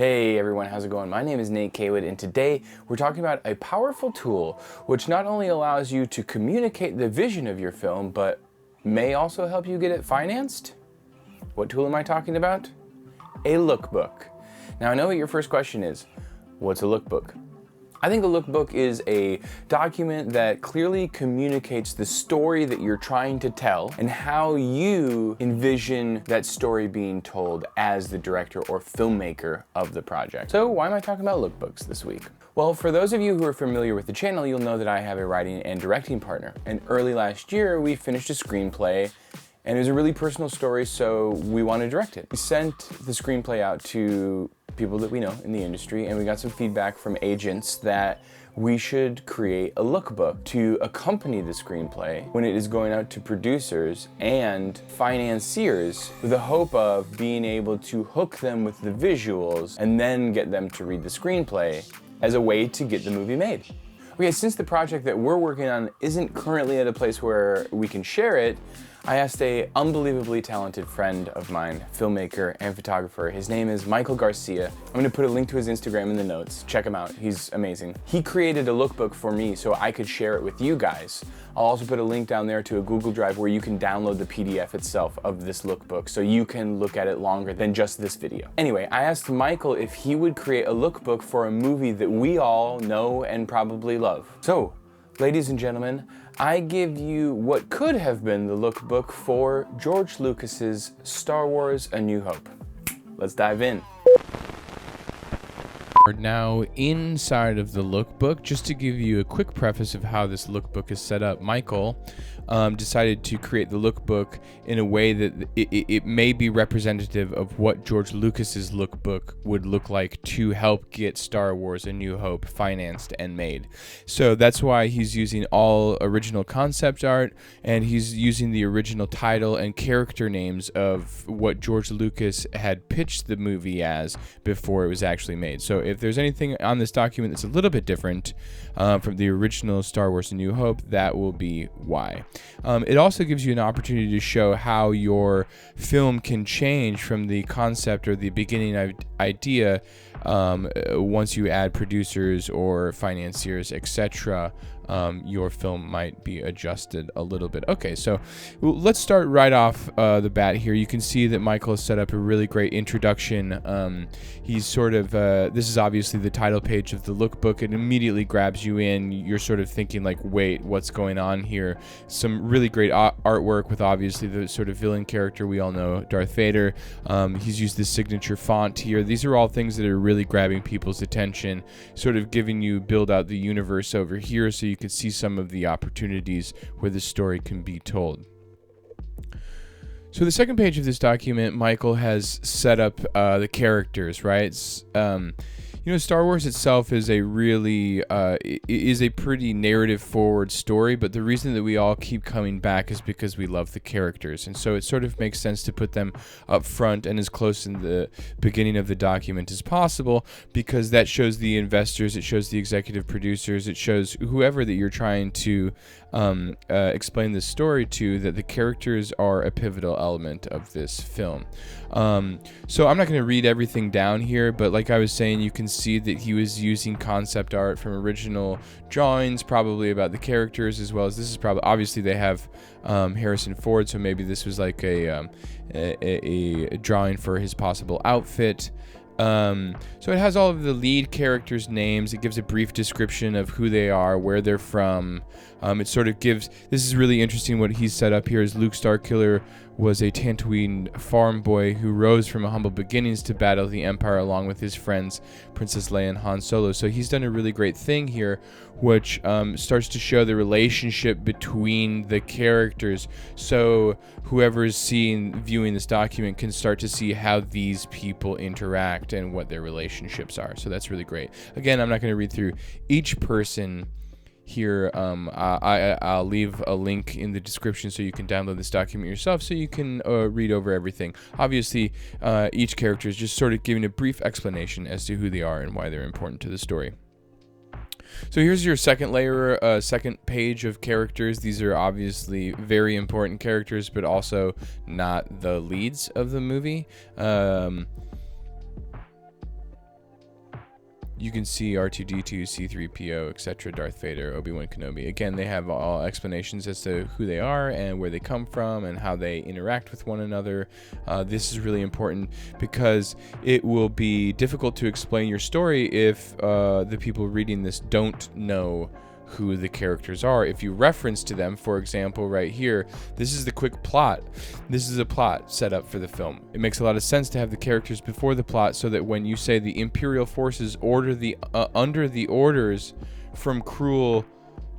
Hey everyone, how's it going? My name is Nate Caywood, and today we're talking about a powerful tool which not only allows you to communicate the vision of your film, but may also help you get it financed. What tool am I talking about? A lookbook. Now I know what your first question is. What's a lookbook? I think a lookbook is a document that clearly communicates the story that you're trying to tell and how you envision that story being told as the director or filmmaker of the project. So why am I talking about lookbooks this week? Well, for those of you who are familiar with the channel, you'll know that I have a writing and directing partner. And early last year, we finished a screenplay, and it was a really personal story, so we wanted to direct it. We sent the screenplay out to people that we know in the industry, and we got some feedback from agents that we should create a lookbook to accompany the screenplay when it is going out to producers and financiers, with the hope of being able to hook them with the visuals and then get them to read the screenplay as a way to get the movie made. Okay, since the project that we're working on isn't currently at a place where we can share it, I asked a unbelievably talented friend of mine, filmmaker and photographer. His name is Michael Garcia. I'm gonna put a link to his Instagram in the notes. Check him out, he's amazing. He created a lookbook for me so I could share it with you guys. I'll also put a link down there to a Google Drive where you can download the PDF itself of this lookbook so you can look at it longer than just this video. Anyway, I asked Michael if he would create a lookbook for a movie that we all know and probably love. So, ladies and gentlemen, I give you what could have been the lookbook for George Lucas's Star Wars: A New Hope. Let's dive in. We're now inside of the lookbook. Just to give you a quick preface of how this lookbook is set up, Michael decided to create the lookbook in a way that it may be representative of what George Lucas's lookbook would look like to help get Star Wars: A New Hope financed and made. So that's why he's using all original concept art, and he's using the original title and character names of what George Lucas had pitched the movie as before it was actually made. So if there's anything on this document that's a little bit different from the original Star Wars: A New Hope, that will be why. It also gives you an opportunity to show how your film can change from the concept or the beginning idea once you add producers or financiers, etc. Your film might be adjusted a little bit. Okay, so let's start right off the bat here. You can see that Michael has set up a really great introduction. He's sort of, this is obviously the title page of the lookbook. It immediately grabs you in. You're sort of thinking like, wait, what's going on here? Some really great artwork with obviously the sort of villain character we all know, Darth Vader. He's used this signature font here. These are all things that are really grabbing people's attention, sort of giving you build out the universe over here so you can see some of the opportunities where the story can be told. So the second page of this document, Michael has set up the characters, right? Star Wars itself is a really is a pretty narrative forward story, but the reason that we all keep coming back is because we love the characters, and so it sort of makes sense to put them up front and as close in the beginning of the document as possible, because that shows the investors, it shows the executive producers, it shows whoever that you're trying to explain this story to, that the characters are a pivotal element of this film. So I'm not going to read everything down here, but like I was saying, you can see that he was using concept art from original drawings, probably about the characters, as well as this is probably, obviously they have Harrison Ford, so maybe this was like a drawing for his possible outfit. So it has all of the lead characters' names. It gives a brief description of who they are, where they're from. It sort of gives, this is really interesting what he's set up here, is Luke Starkiller was a Tatooine farm boy who rose from humble beginnings to battle the Empire along with his friends Princess Leia and Han Solo. So he's done a really great thing here, which starts to show the relationship between the characters. So whoever is viewing this document can start to see how these people interact and what their relationships are. So that's really great. Again, I'm not going to read through each person here. I'll leave a link in the description so you can download this document yourself, so you can read over everything. Obviously, each character is just sort of giving a brief explanation as to who they are and why they're important to the story. So here's your second layer, second page of characters. These are obviously very important characters, but also not the leads of the movie. you can see R2-D2, C-3PO, etc., Darth Vader, Obi-Wan Kenobi. Again, they have all explanations as to who they are and where they come from and how they interact with one another. This is really important because it will be difficult to explain your story if the people reading this don't know who the characters are. If you reference to them, for example, right here, this is the quick plot. This is a plot set up for the film. It makes a lot of sense to have the characters before the plot so that when you say the Imperial forces order the under the orders from cruel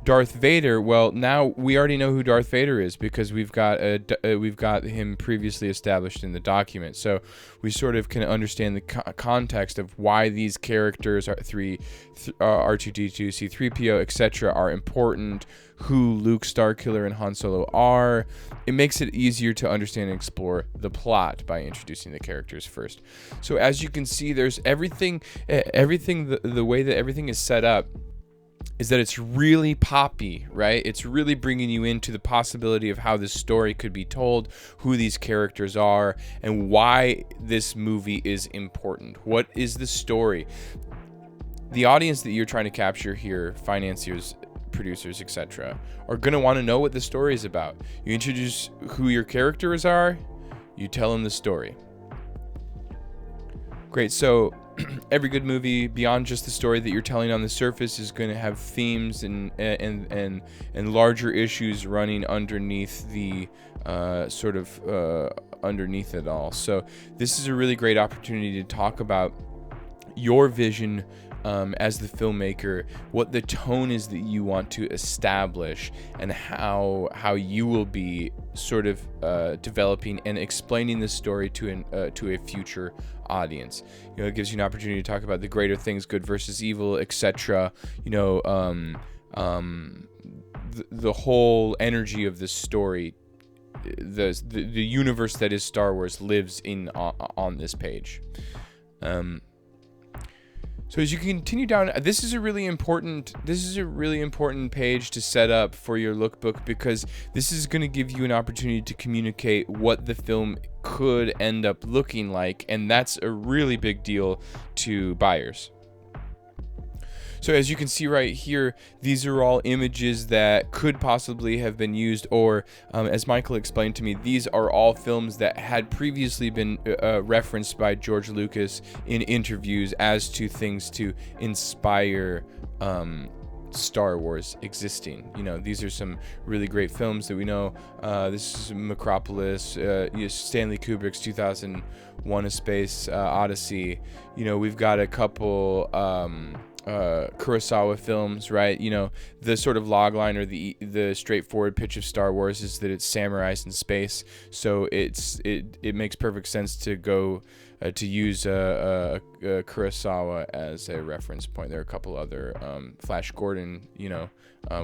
Darth Vader, well, now we already know who Darth Vader is because we've got him previously established in the document. So we sort of can understand the context of why these characters are R2-D2, C-3PO, etc. are important, who Luke, Starkiller, and Han Solo are. It makes it easier to understand and explore the plot by introducing the characters first. So as you can see, there's everything the way that everything is set up is that it's really poppy, right? It's really bringing you into the possibility of how this story could be told, who these characters are, and why this movie is important. What is the story? The audience that you're trying to capture here, financiers, producers, etc., are going to want to know what the story is about. You introduce who your characters are, you tell them the story. Great, so every good movie, beyond just the story that you're telling on the surface, is going to have themes and larger issues running underneath the underneath it all. So this is a really great opportunity to talk about your vision as the filmmaker, what the tone is that you want to establish, and how you will be sort of developing and explaining the story to a future audience. You know, it gives you an opportunity to talk about the greater things, good versus evil, etc. You know, the whole energy of this story, the universe that is Star Wars lives in on this page. So as you continue down, this is a really important page to set up for your lookbook, because this is going to give you an opportunity to communicate what the film could end up looking like, and that's a really big deal to buyers. So as you can see right here, these are all images that could possibly have been used, or as Michael explained to me, these are all films that had previously been referenced by George Lucas in interviews as to things to inspire Star Wars existing. You know, these are some really great films that we know. This is Metropolis, Stanley Kubrick's 2001: A Space Odyssey. You know, we've got a couple Kurosawa films, right? You know, the sort of logline or the straightforward pitch of Star Wars is that it's samurais in space, so it makes perfect sense to go to use Kurosawa as a reference point. There are a couple other Flash Gordon, you know,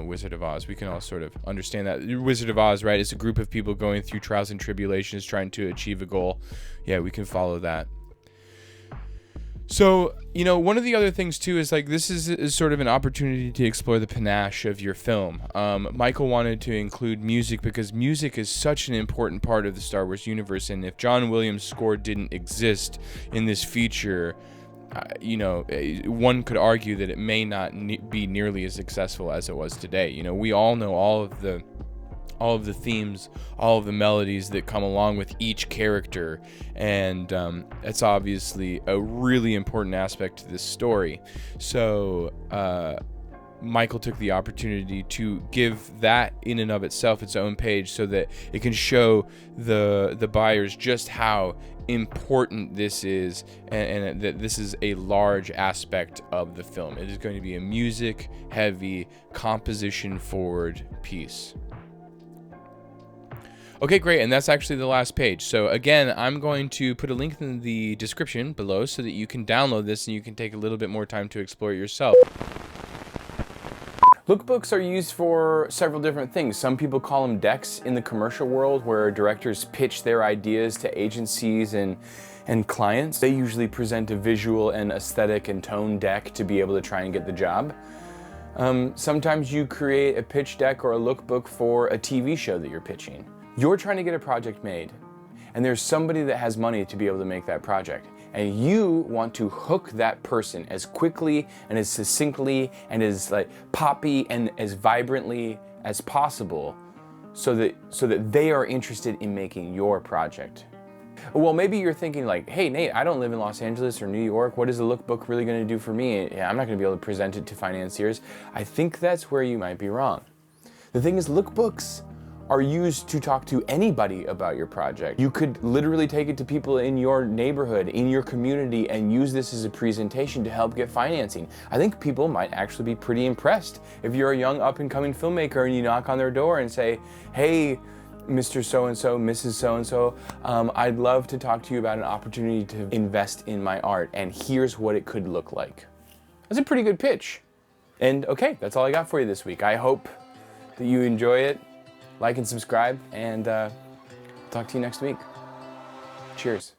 Wizard of Oz. We can all sort of understand that. Wizard of Oz, right? It's a group of people going through trials and tribulations trying to achieve a goal. Yeah, we can follow that. So, you know, one of the other things too is like this is sort of an opportunity to explore the panache of your film. Michael wanted to include music because music is such an important part of the Star Wars universe, and if John Williams' score didn't exist in this feature, you know, one could argue that it may not be nearly as successful as it was today. You know, we all know all of the themes, all of the melodies that come along with each character, and it's obviously a really important aspect to this story. So Michael took the opportunity to give that in and of itself its own page so that it can show the buyers just how important this is, and that this is a large aspect of the film. It is going to be a music heavy, composition forward piece. Okay, great, and that's actually the last page. So again, I'm going to put a link in the description below so that you can download this and you can take a little bit more time to explore it yourself. Lookbooks are used for several different things. Some people call them decks in the commercial world, where directors pitch their ideas to agencies and clients. They usually present a visual and aesthetic and tone deck to be able to try and get the job. Sometimes you create a pitch deck or a lookbook for a TV show that you're pitching. You're trying to get a project made, and there's somebody that has money to be able to make that project. and you want to hook that person as quickly and as succinctly and as like poppy and as vibrantly as possible so that they are interested in making your project. Well, maybe you're thinking like, hey Nate, I don't live in Los Angeles or New York. What is the lookbook really going to do for me? Yeah, I'm not going to be able to present it to financiers. I think that's where you might be wrong. The thing is, lookbooks are used to talk to anybody about your project. You could literally take it to people in your neighborhood, in your community, and use this as a presentation to help get financing. I think people might actually be pretty impressed if you're a young up-and-coming filmmaker and you knock on their door and say, hey, Mr. So-and-so, Mrs. So-and-so, I'd love to talk to you about an opportunity to invest in my art, and here's what it could look like. That's a pretty good pitch. And okay, that's all I got for you this week. I hope that you enjoy it. Like and subscribe, and talk to you next week. Cheers.